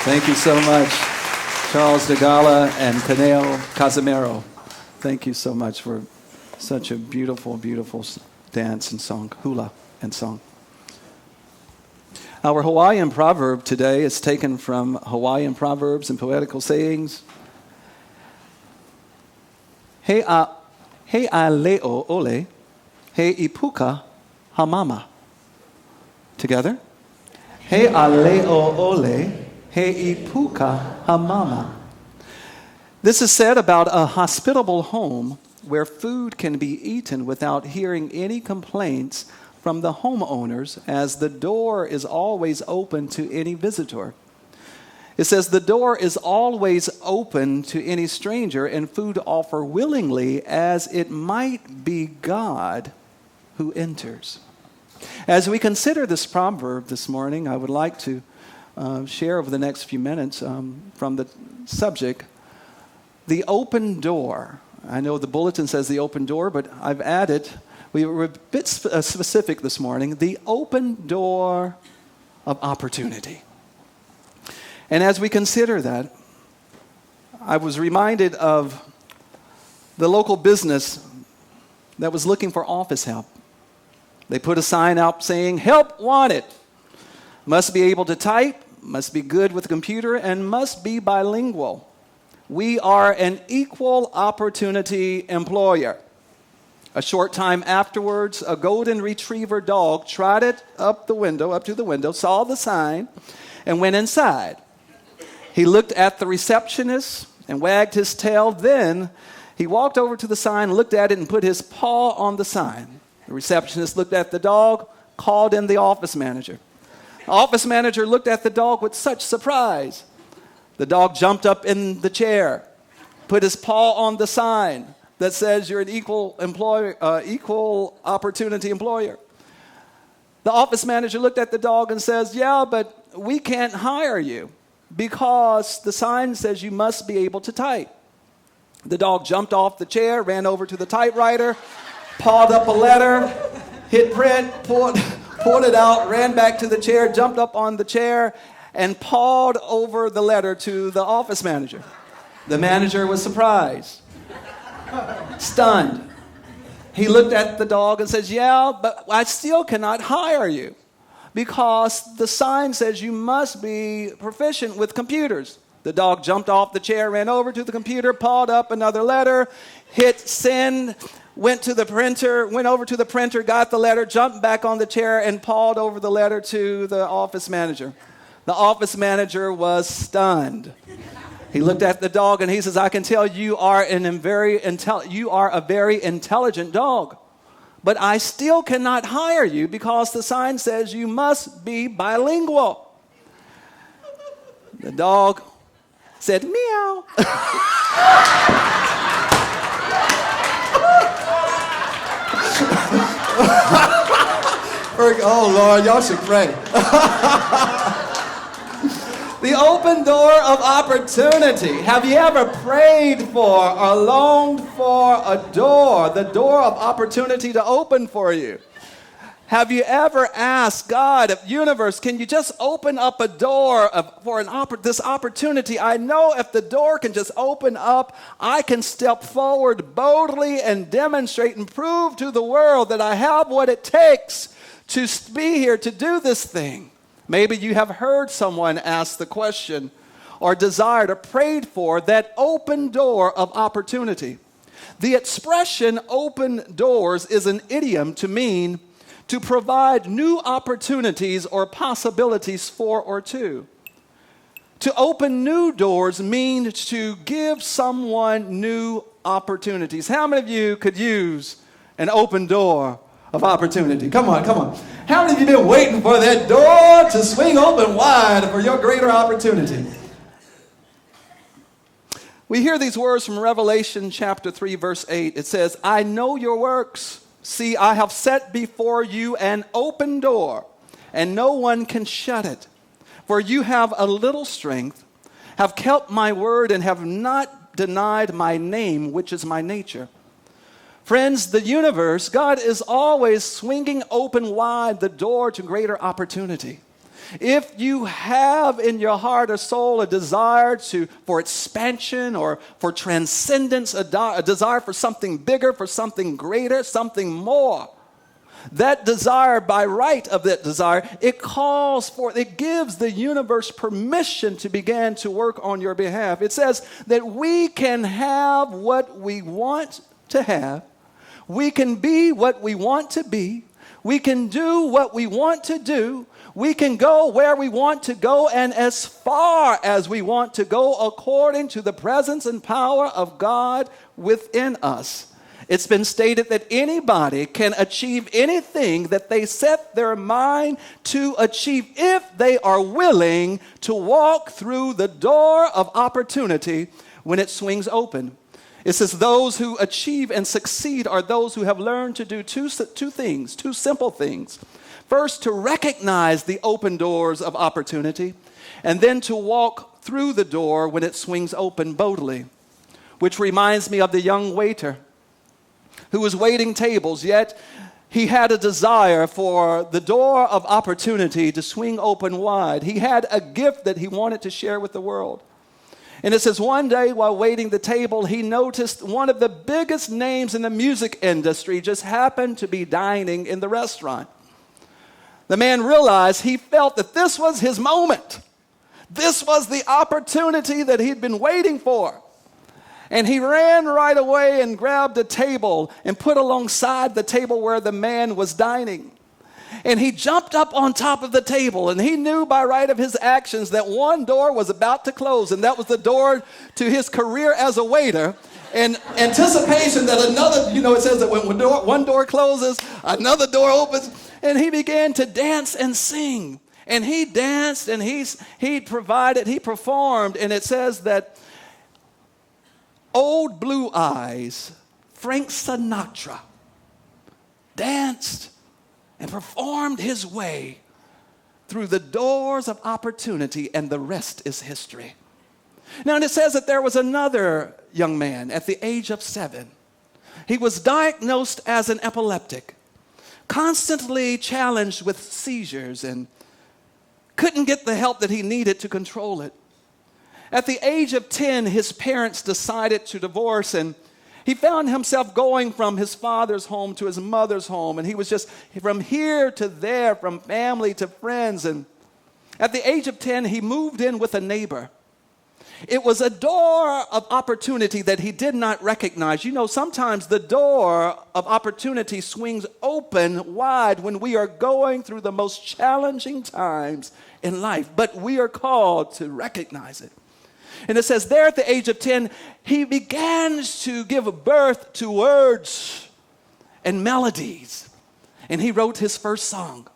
Thank you so much, Charles DeGala and Canel Casimiro. Thank you so much for such a beautiful, beautiful dance and song, hula and song. Our Hawaiian proverb today is taken from Hawaiian Proverbs and Poetical Sayings. He a leo ole, he ipuka hamama. Together. He a leo ole, he ipuka hamama. This is said about a hospitable home where food can be eaten without hearing any complaints from the homeowners, as the door is always open to any visitor. It says the door is always open to any stranger, and food offered willingly, as it might be God who enters. As we consider this proverb this morning, I would like to share over the next few minutes from the subject, the open door. I know the bulletin says the open door, but I've added, we were a bit specific this morning, the open door of opportunity. And as we consider that, I was reminded of the local business that was looking for office help. They put a sign out saying, "Help wanted." Must be able to type, must be good with a computer, and must be bilingual. We are an equal opportunity employer. A short time afterwards, a golden retriever dog trotted up to the window, saw the sign, and went inside. He looked at the receptionist and wagged his tail. Then he walked over to the sign, looked at it, and put his paw on the sign. The receptionist looked at the dog, called in the office manager. The office manager looked at the dog with such surprise. The dog jumped up in the chair, put his paw on the sign that says you're an equal opportunity employer. The office manager looked at the dog and says, "Yeah, but we can't hire you because the sign says you must be able to type." The dog jumped off the chair, ran over to the typewriter, pawed up a letter, hit print, pulled it out, ran back to the chair, jumped up on the chair, and pawed over the letter to the office manager. The manager was surprised, stunned. He looked at the dog and says, "Yeah, but I still cannot hire you because the sign says you must be proficient with computers." The dog jumped off the chair, ran over to the computer, pawed up another letter, hit send, went over to the printer, got the letter, jumped back on the chair, and pawed over the letter to the office manager. The office manager was stunned. He looked at the dog and he says, "I can tell you are a very intelligent dog, but I still cannot hire you because the sign says you must be bilingual." The dog said, "Meow." Oh, Lord, y'all should pray. The open door of opportunity. Have you ever prayed for or longed for a door, the door of opportunity to open for you? Have you ever asked God, universe, can you just open up a door for this opportunity? I know if the door can just open up, I can step forward boldly and demonstrate and prove to the world that I have what it takes to be here to do this thing. Maybe you have heard someone ask the question or desired or prayed for that open door of opportunity. The expression open doors is an idiom to mean to provide new opportunities or possibilities for or to. To open new doors means to give someone new opportunities. How many of you could use an open door of opportunity? Come on. How many of you been waiting for that door to swing open wide for your greater opportunity? We hear these words from Revelation chapter 3, verse 8. It says, "I know your works. See, I have set before you an open door, and no one can shut it. For you have a little strength, have kept my word, and have not denied my name, which is my nature. Friends, the universe, God is always swinging open wide the door to greater opportunity. If you have in your heart or soul a desire for expansion or for transcendence, a desire for something bigger, for something greater, something more, that desire, by right of that desire, it gives the universe permission to begin to work on your behalf. It says that we can have what we want to have. We can be what we want to be. We can do what we want to do. We can go where we want to go and as far as we want to go according to the presence and power of God within us. It's been stated that anybody can achieve anything that they set their mind to achieve if they are willing to walk through the door of opportunity when it swings open. It says those who achieve and succeed are those who have learned to do two simple things. First, to recognize the open doors of opportunity, and then to walk through the door when it swings open boldly. Which reminds me of the young waiter who was waiting tables, yet he had a desire for the door of opportunity to swing open wide. He had a gift that he wanted to share with the world. And it says one day while waiting the table, he noticed one of the biggest names in the music industry just happened to be dining in the restaurant. The man realized, he felt that this was his moment. This was the opportunity that he'd been waiting for. And he ran right away and grabbed a table and put alongside the table where the man was dining. And he jumped up on top of the table, and he knew by right of his actions that one door was about to close, and that was the door to his career as a waiter. In anticipation that another, it says that when one door closes, another door opens, and he began to dance and sing. And he danced, and he performed, and it says that Old Blue Eyes, Frank Sinatra, danced and performed his way through the doors of opportunity, and the rest is history. Now, and it says that there was another young man at the age of 7. He was diagnosed as an epileptic, constantly challenged with seizures, and couldn't get the help that he needed to control it. At the age of 10, his parents decided to divorce, and he found himself going from his father's home to his mother's home, and he was just from here to there, from family to friends. And at the age of 10, he moved in with a neighbor. It was a door of opportunity that he did not recognize. Sometimes the door of opportunity swings open wide when we are going through the most challenging times in life, but we are called to recognize it. And it says there at the age of 10, he began to give birth to words and melodies. And he wrote his first song,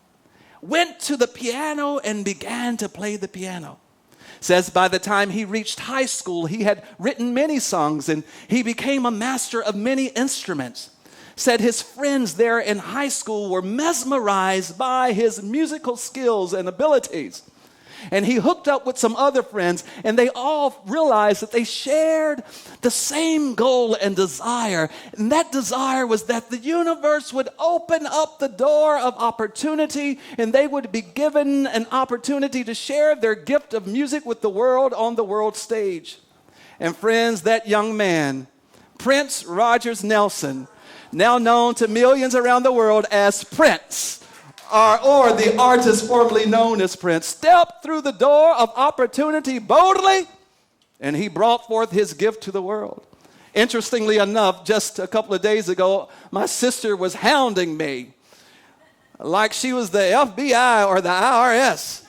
went to the piano and began to play the piano. Says by the time he reached high school, he had written many songs and he became a master of many instruments. Said his friends there in high school were mesmerized by his musical skills and abilities. And he hooked up with some other friends, and they all realized that they shared the same goal and desire. And that desire was that the universe would open up the door of opportunity, and they would be given an opportunity to share their gift of music with the world on the world stage. And friends, that young man, Prince Rogers Nelson, now known to millions around the world as Prince, or the artist formerly known as Prince, stepped through the door of opportunity boldly, and he brought forth his gift to the world. Interestingly enough, just a couple of days ago, my sister was hounding me like she was the FBI or the IRS.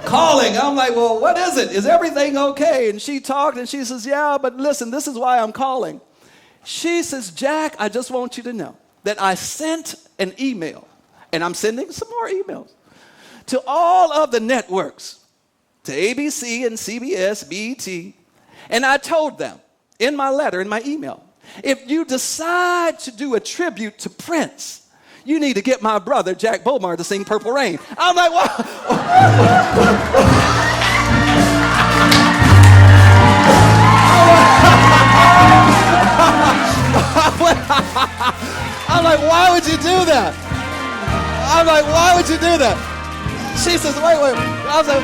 Calling. I'm like, well, what is it? Is everything okay? And she talked, and she says, yeah, but listen, this is why I'm calling. She says, Jack, I just want you to know that I sent an email. And I'm sending some more emails to all of the networks, to ABC and CBS, BET. And I told them in my letter, in my email, if you decide to do a tribute to Prince, you need to get my brother, Jack Bomar, to sing Purple Rain. I'm like, what? I I'm like, why would you do that? I'm like, why would you do that? She says, wait. I was like,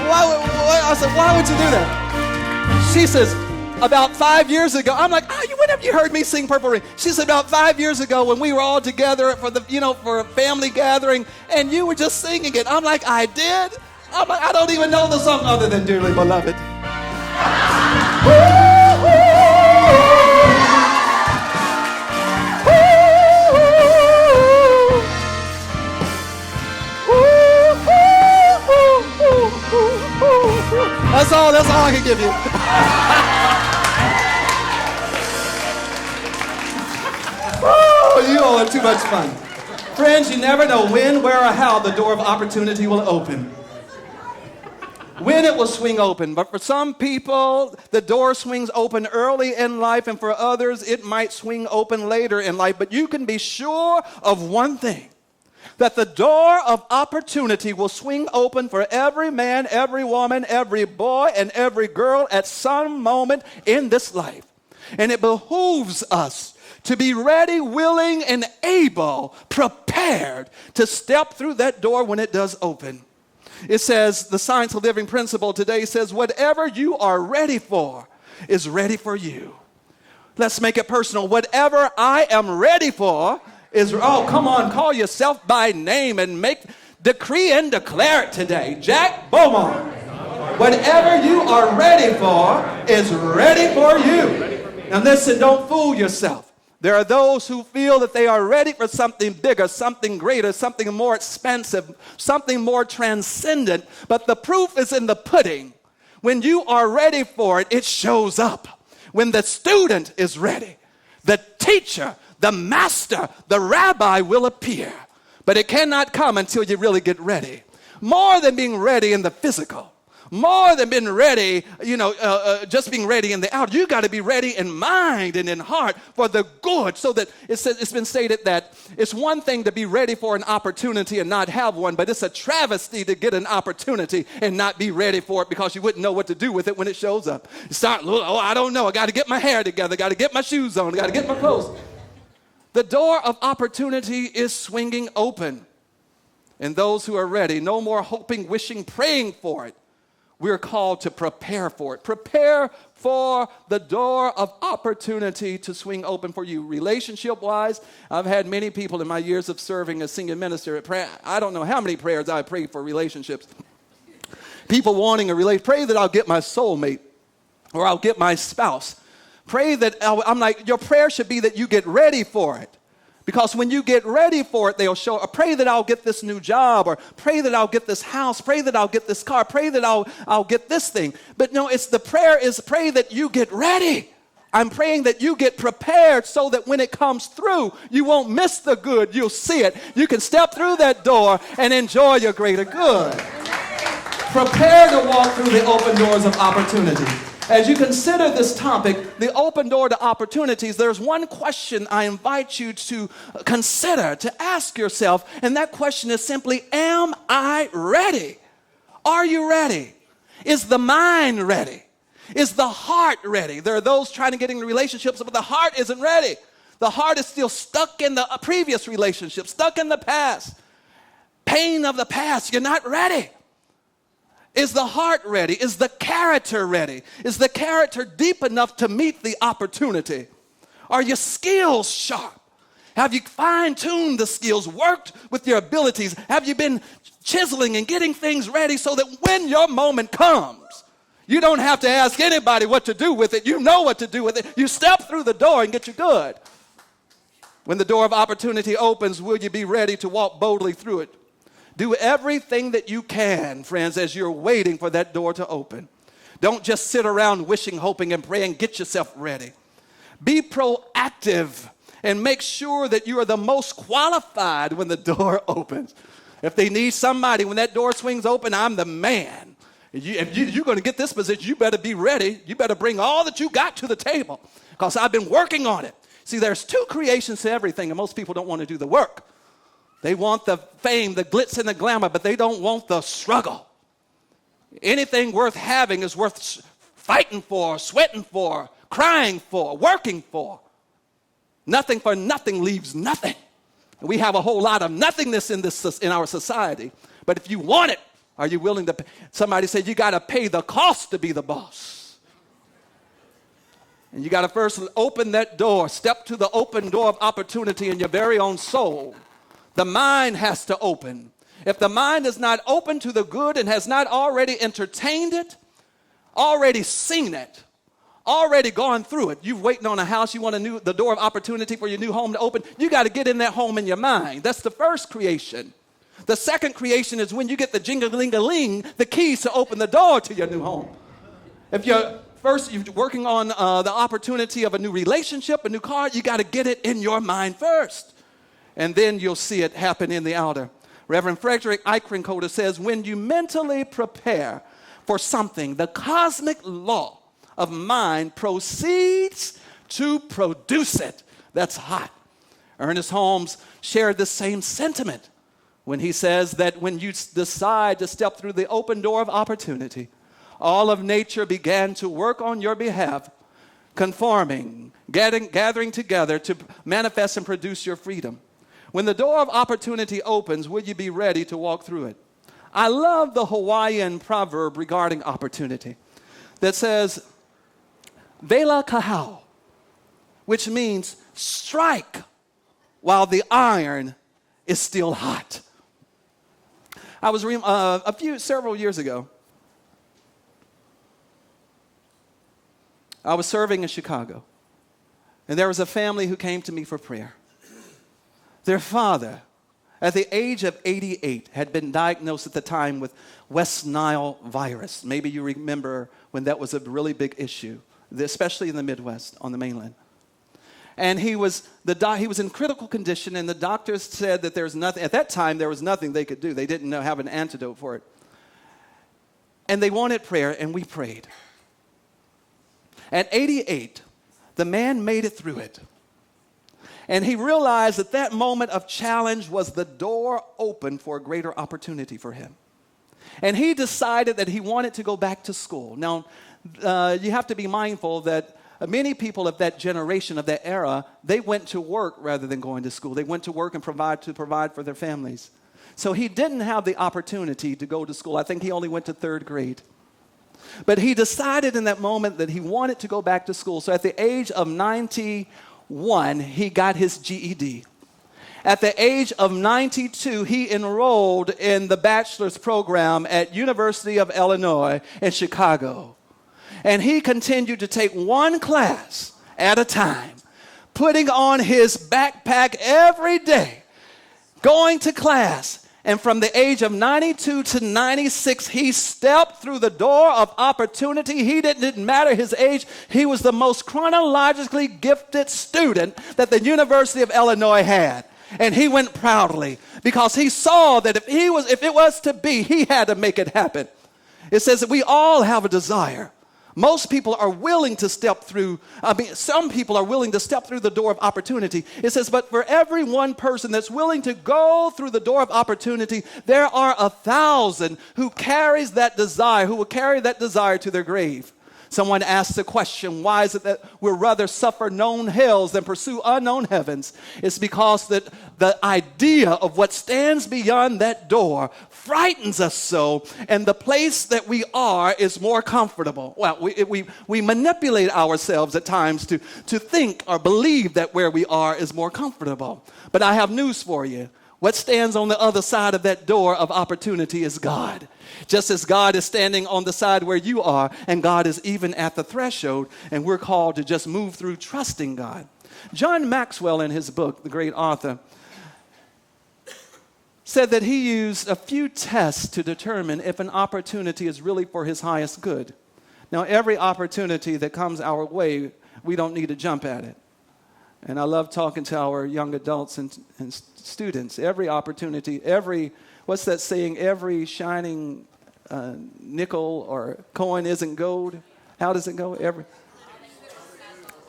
why would you do that? She says, about 5 years ago, I'm like, when have you heard me sing Purple Rain? She said, about 5 years ago when we were all together for a family gathering, and you were just singing it. I'm like, I did? I'm like, I don't even know the song other than Dearly Beloved. That's all I can give you. Oh, you all are too much fun. Friends, you never know when, where, or how the door of opportunity will open. When it will swing open. But for some people, the door swings open early in life, and for others, it might swing open later in life. But you can be sure of one thing, that the door of opportunity will swing open for every man, every woman, every boy, and every girl at some moment in this life. And it behooves us to be ready, willing, and able, prepared to step through that door when it does open. It says, the Science of Living principle today says, whatever you are ready for is ready for you. Let's make it personal. Whatever I am ready for come on, call yourself by name and decree and declare it today. Jack Bomar. Whatever you are ready for is ready for you. Now listen, don't fool yourself. There are those who feel that they are ready for something bigger, something greater, something more expensive, something more transcendent. But the proof is in the pudding. When you are ready for it, it shows up. When the student is ready, the teacher, the master, the rabbi will appear. But it cannot come until you really get ready. More than being ready in the physical. More than being ready, just being ready in the outer. You got to be ready in mind and in heart for the good. So that it's been stated that it's one thing to be ready for an opportunity and not have one, but it's a travesty to get an opportunity and not be ready for it because you wouldn't know what to do with it when it shows up. You start, I don't know. I got to get my hair together. Got to get my shoes on. Got to get my clothes. The door of opportunity is swinging open. And those who are ready, no more hoping, wishing, praying for it. We're called to prepare for it. Prepare for the door of opportunity to swing open for you. Relationship-wise, I've had many people in my years of serving as senior minister. I don't know how many prayers I prayed for relationships. People wanting a relationship. Pray that I'll get my soulmate or I'll get my spouse. Pray that, I'm like, your prayer should be that you get ready for it. Because when you get ready for it, they'll show, or pray that I'll get this new job, or pray that I'll get this house, pray that I'll get this car, pray that I'll get this thing. But no, pray that you get ready. I'm praying that you get prepared so that when it comes through, you won't miss the good, you'll see it. You can step through that door and enjoy your greater good. Prepare to walk through the open doors of opportunity. As you consider this topic, the open door to opportunities, there's one question I invite you to consider, to ask yourself, and that question is simply, am I ready? Are you ready? Is the mind ready? Is the heart ready? There are those trying to get into relationships, but the heart isn't ready. The heart is still stuck in the previous relationship, stuck in the past. Pain of the past, you're not ready. Is the heart ready? Is the character ready? Is the character deep enough to meet the opportunity? Are your skills sharp? Have you fine-tuned the skills, worked with your abilities? Have you been chiseling and getting things ready so that when your moment comes, you don't have to ask anybody what to do with it. You know what to do with it. You step through the door and get you good. When the door of opportunity opens, will you be ready to walk boldly through it? Do everything that you can, friends, as you're waiting for that door to open. Don't just sit around wishing, hoping, and praying. Get yourself ready. Be proactive and make sure that you are the most qualified when the door opens. If they need somebody, when that door swings open, I'm the man. If you're going to get this position, you better be ready. You better bring all that you got to the table because I've been working on it. See, there's two creations to everything, and most people don't want to do the work. They want the fame, the glitz, and the glamour, but they don't want the struggle. Anything worth having is worth fighting for, sweating for, crying for, working for. Nothing for nothing leaves nothing. We have a whole lot of nothingness in our society. But if you want it, are you willing to pay? Somebody said you got to pay the cost to be the boss. And you got to first open that door, step to the open door of opportunity in your very own soul. The mind has to open. If the mind is not open to the good and has not already entertained it, already seen it, already gone through it, you're waiting on a house, you want the door of opportunity for your new home to open, you got to get in that home in your mind. That's the first creation. The second creation is when you get the jing-a-ling-a-ling, the keys to open the door to your new home. If you're working on the opportunity of a new relationship, a new car, you got to get it in your mind first. And then you'll see it happen in the outer. Reverend Frederick Eichenkoder says, when you mentally prepare for something, the cosmic law of mind proceeds to produce it. That's hot. Ernest Holmes shared the same sentiment when he says that when you decide to step through the open door of opportunity, all of nature began to work on your behalf, conforming, gathering together to manifest and produce your freedom. When the door of opportunity opens, will you be ready to walk through it? I love the Hawaiian proverb regarding opportunity that says, Vela kahau, which means strike while the iron is still hot. I was several years ago, I was serving in Chicago, and there was a family who came to me for prayer. Their father, at the age of 88, had been diagnosed at the time with West Nile virus. Maybe you remember when that was a really big issue, especially in the Midwest, on the mainland. And he was in critical condition, and the doctors said that there's nothing. At that time, there was nothing they could do. They didn't have an antidote for it. And they wanted prayer, and we prayed. At 88, the man made it through it. And he realized that that moment of challenge was the door open for a greater opportunity for him. And he decided that he wanted to go back to school. Now, you have to be mindful that many people of that generation, of that era, they went to work rather than going to school. They went to work and provide for their families. So he didn't have the opportunity to go to school. I think he only went to third grade. But he decided in that moment that he wanted to go back to school. So at the age of 91, he got his GED. At the age of 92, he enrolled in the bachelor's program at University of Illinois in Chicago. And he continued to take one class at a time, putting on his backpack every day, going to class. And from the age of 92 to 96, he stepped through the door of opportunity. He didn't matter his age. He was the most chronologically gifted student that the University of Illinois had. And he went proudly because he saw that if it was to be, he had to make it happen. It says that we all have a desire. Most people are willing to step through, some people are willing to step through the door of opportunity. It says, but for every one person that's willing to go through the door of opportunity, there are 1,000 who carries that desire, who will carry that desire to their grave. Someone asked the question, why is it that we'd rather suffer known hells than pursue unknown heavens? It's because that the idea of what stands beyond that door frightens us so, and the place that we are is more comfortable. Well, we manipulate ourselves at times to think or believe that where we are is more comfortable. But I have news for you. What stands on the other side of that door of opportunity is God. Just as God is standing on the side where you are, and God is even at the threshold, and we're called to just move through trusting God. John Maxwell, in his book, the great author, said that he used a few tests to determine if an opportunity is really for his highest good. Now, every opportunity that comes our way, we don't need to jump at it. And I love talking to our young adults and students. Every opportunity, what's that saying? Every shining nickel or coin isn't gold. How does it go?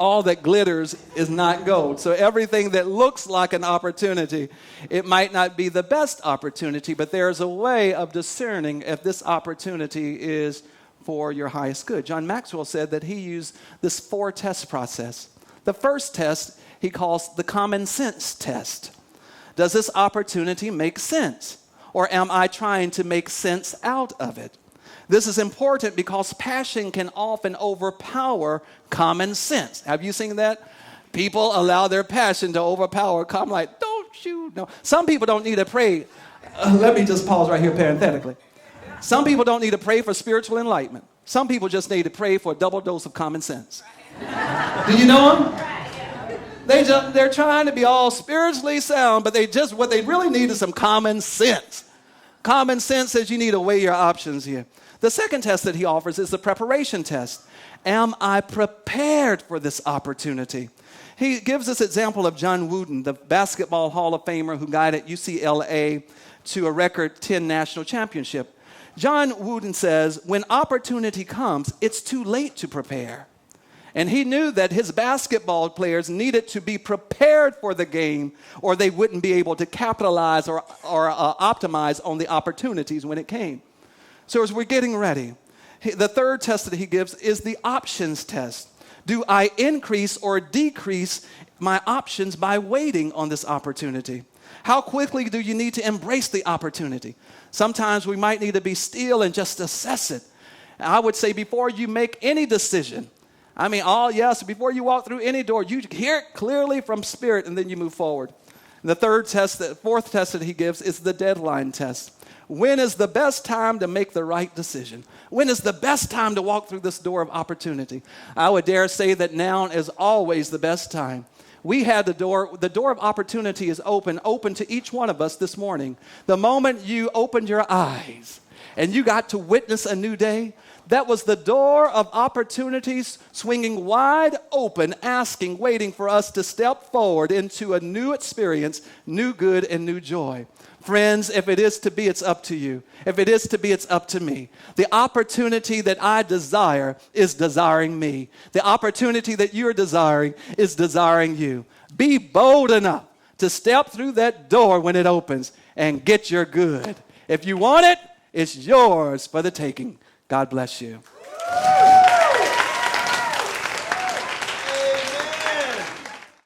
All that glitters is not gold. So everything that looks like an opportunity, it might not be the best opportunity, but there's a way of discerning if this opportunity is for your highest good. John Maxwell said that he used this 4-test process. The first test, he calls the common sense test. Does this opportunity make sense? Or am I trying to make sense out of it? This is important because passion can often overpower common sense. Have you seen that? People allow their passion to overpower common, like, don't you know? Some people don't need to pray. Let me just pause right here parenthetically. Some people don't need to pray for spiritual enlightenment. Some people just need to pray for a double dose of common sense. Do you know them? They're trying to be all spiritually sound, but what they really need is some common sense. Common sense says you need to weigh your options here. The second test that he offers is the preparation test. Am I prepared for this opportunity? He gives this example of John Wooden, the basketball Hall of Famer who guided UCLA to a record 10 national championship. John Wooden says, when opportunity comes, it's too late to prepare. And he knew that his basketball players needed to be prepared for the game or they wouldn't be able to capitalize or optimize on the opportunities when it came. So as we're getting ready, the third test that he gives is the options test. Do I increase or decrease my options by waiting on this opportunity? How quickly do you need to embrace the opportunity? Sometimes we might need to be still and just assess it. I would say before you make any decision, before you walk through any door, you hear it clearly from Spirit and then you move forward. And the fourth test that he gives is the deadline test. When is the best time to make the right decision? When is the best time to walk through this door of opportunity? I would dare say that now is always the best time. We had the door of opportunity is open to each one of us this morning. The moment you opened your eyes and you got to witness a new day, that was the door of opportunities swinging wide open, waiting for us to step forward into a new experience, new good, and new joy. Friends, if it is to be, it's up to you. If it is to be, it's up to me. The opportunity that I desire is desiring me. The opportunity that you're desiring is desiring you. Be bold enough to step through that door when it opens and get your good. If you want it, it's yours for the taking. God bless you.